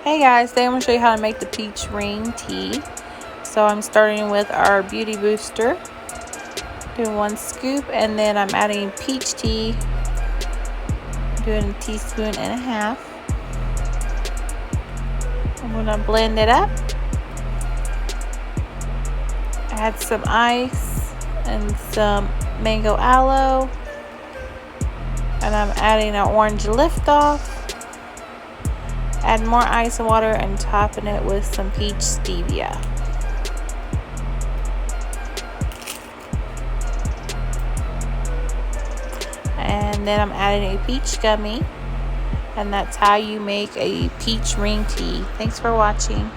Hey guys, today I'm going to show you how to make the peach ring tea. So I'm starting with our beauty booster, doing 1 scoop, and then I'm adding peach tea, doing a teaspoon and a half. I'm going to blend it up, add some ice and some mango aloe, and I'm adding an orange Liftoff. Add more ice and water and topping it with some peach stevia. And then I'm adding a peach gummy, and that's how you make a peach ring tea. Thanks for watching.